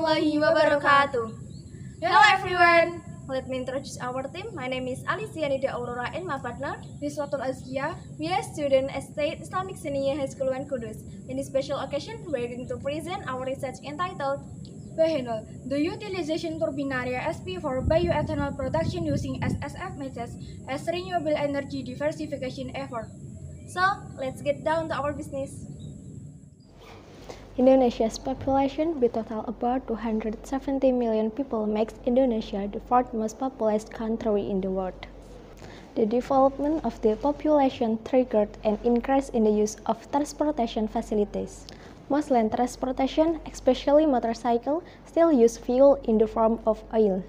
warahmatullahi wabarakatuh. Hello everyone. Let me introduce our team. My name is Alicia Nida Aurora and my partner Niswatul Azkia. We are students at State Islamic Senior High School One Kudus. In this special occasion, we are going to present our research entitled Bioethanol, the utilization turbinaria SP for bioethanol production using SSF methods as renewable energy diversification effort. So, let's get down to our business. Indonesia's population, with total about 270 million people, makes Indonesia the fourth most populous country in the world. The development of the population triggered an increase in the use of transportation facilities. Most land transportation, especially motorcycle, still use fuel in the form of oil.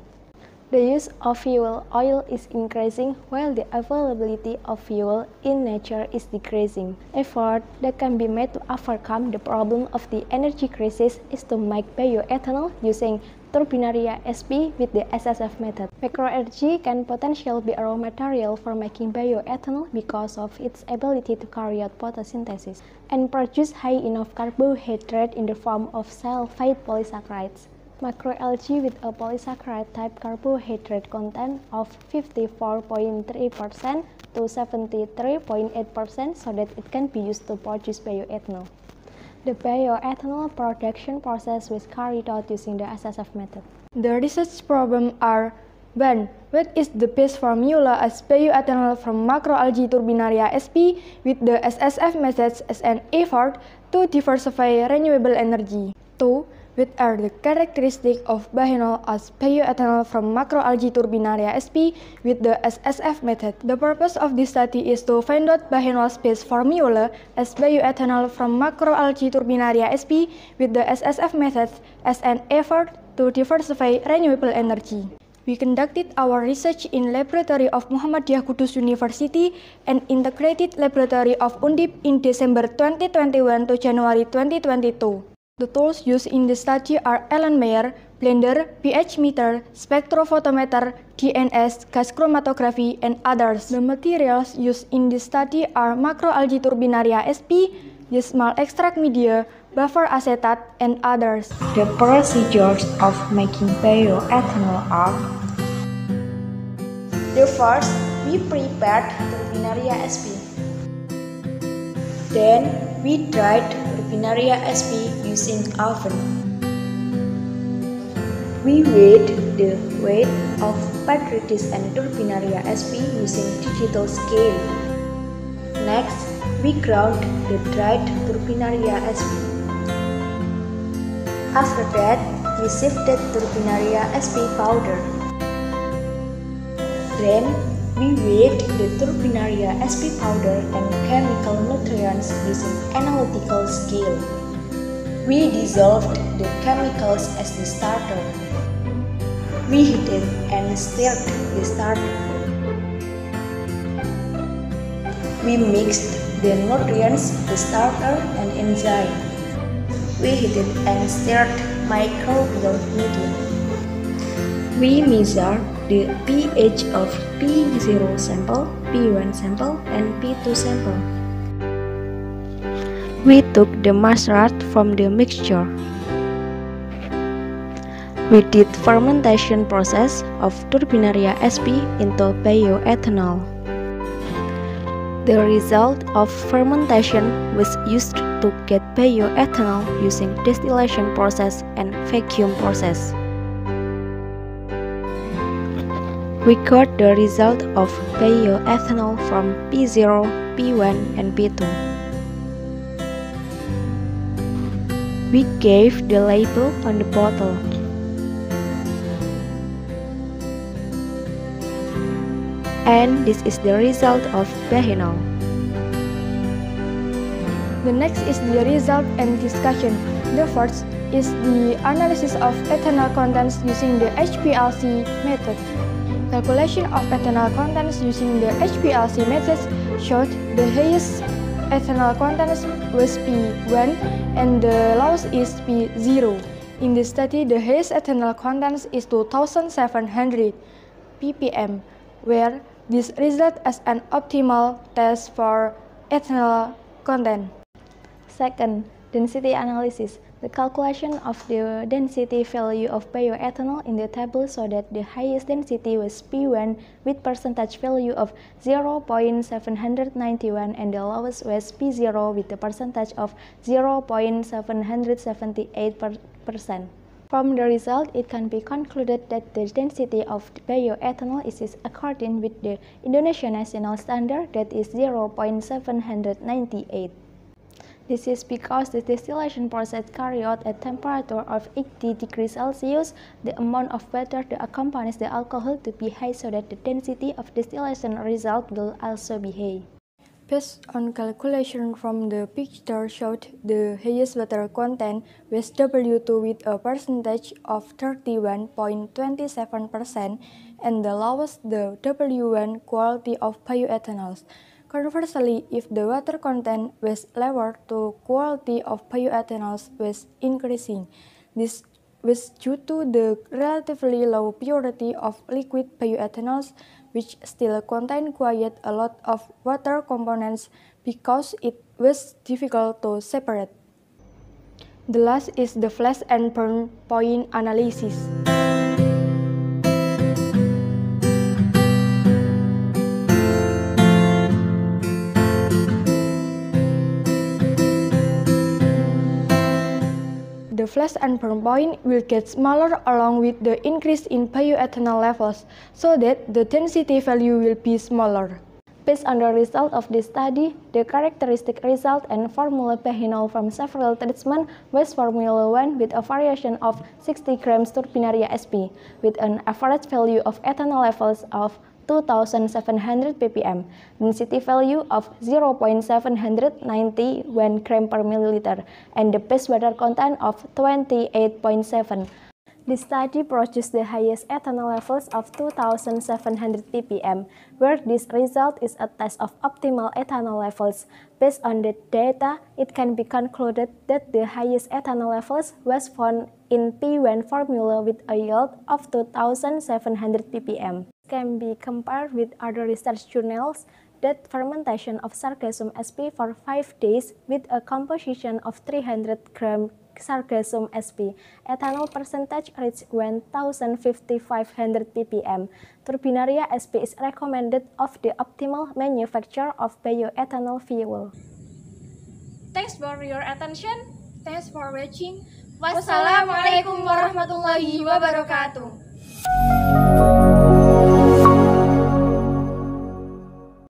The use of fuel oil is increasing while the availability of fuel in nature is decreasing. Effort that can be made to overcome the problem of the energy crisis is to make bioethanol using turbinaria SP with the SSF method. Microalgae can potentially be a raw material for making bioethanol because of its ability to carry out photosynthesis and produce high enough carbohydrate in the form of sulfate polysaccharides. Macroalgae with a polysaccharide type carbohydrate content of 54.3% to 73.8% so that it can be used to produce bioethanol. The bioethanol production process was carried out using the SSF method. The research problems are 1. What is the best formula as bioethanol from macroalgae turbinaria SP with the SSF methods as an effort to diversify renewable energy? 2. What are the characteristics of bioethanol as bioethanol from macroalgae turbinaria SP with the SSF method? The purpose of this study is to find out bioethanol's best formula as bioethanol from macroalgae turbinaria SP with the SSF method as an effort to diversify renewable energy. We conducted our research in laboratory of Muhammadiyah Kudus University and integrated laboratory of Undip in December 2021 to January 2022. The tools used in the study are Erlenmeyer, blender, pH meter, spectrophotometer, DNS, gas chromatography, and others. The materials used in this study are macroalgae turbinaria SP, yeast malt extract media, buffer acetate, and others. The procedures of making bioethanol are: The first, we prepared turbinaria SP. Then we dried turbinaria SP using oven. We weighed the weight of Botrytis and turbinaria SP using digital scale. Next, we ground the dried turbinaria SP. After that, we sifted turbinaria SP powder. Then, we weighed the turbinaria SP powder and chemical nutrients using analytical scale. We dissolved the chemicals as the starter. We heated and stirred the starter. We mixed the nutrients, the starter, and enzyme. We heated and stirred microbial medium. We measured the pH of P0 sample, P1 sample, and P2 sample. We took the macerate from the mixture. We did fermentation process of turbinaria SP into bioethanol. The result of fermentation was used to get bioethanol using distillation process and vacuum process. We got the result of bioethanol from P0, P1, and P2. We gave the label on the bottle. And this is the result of bioethanol. The next is the result and discussion. The first is the analysis of ethanol contents using the HPLC method. Calculation of ethanol contents using the HPLC methods showed the highest ethanol contents was P1 and the lowest is P0. In this study, the highest ethanol contents is 2700 ppm, where this results as an optimal test for ethanol content. Second, density analysis. The calculation of the density value of bioethanol in the table show that the highest density was P1 with percentage value of 0.791 and the lowest was P0 with the percentage of 0.778%. From the result, it can be concluded that the density of bioethanol is according with the Indonesian national standard, that is 0.798. This is because the distillation process carried out at temperature of 80 degrees Celsius. The amount of water that accompanies the alcohol to be high so that the density of distillation result will also be high. Based on calculation from the picture showed, the highest water content was W2 with a percentage of 31.27% and the lowest the W1 quality of bioethanols. Conversely, if the water content was lower, the quality of bioethanols was increasing. This was due to the relatively low purity of liquid bioethanols, which still contain quite a lot of water components because it was difficult to separate. The last is the flash and burn point analysis. The flash and burn point will get smaller along with the increase in bioethanol levels, so that the density value will be smaller. Based on the result of this study, the characteristic result and formula Behinol from several treatments was Formula 1 with a variation of 60 grams Turbinaria sp, with an average value of ethanol levels of 2,700 ppm, density value of 0.791 gram per milliliter, and the base water content of 28.7. This study produced the highest ethanol levels of 2,700 ppm, where this result is a test of optimal ethanol levels. Based on the data, it can be concluded that the highest ethanol levels was found in P1 formula with a yield of 2,700 ppm. Can be compared with other research journals that fermentation of Sargassum sp for 5 days with a composition of 300 gram Sargassum sp. Ethanol percentage reached 1,500 ppm. Turbinaria sp is recommended of the optimal manufacture of bioethanol fuel. Thanks for your attention. Thanks for watching. Wassalamualaikum warahmatullahi wabarakatuh.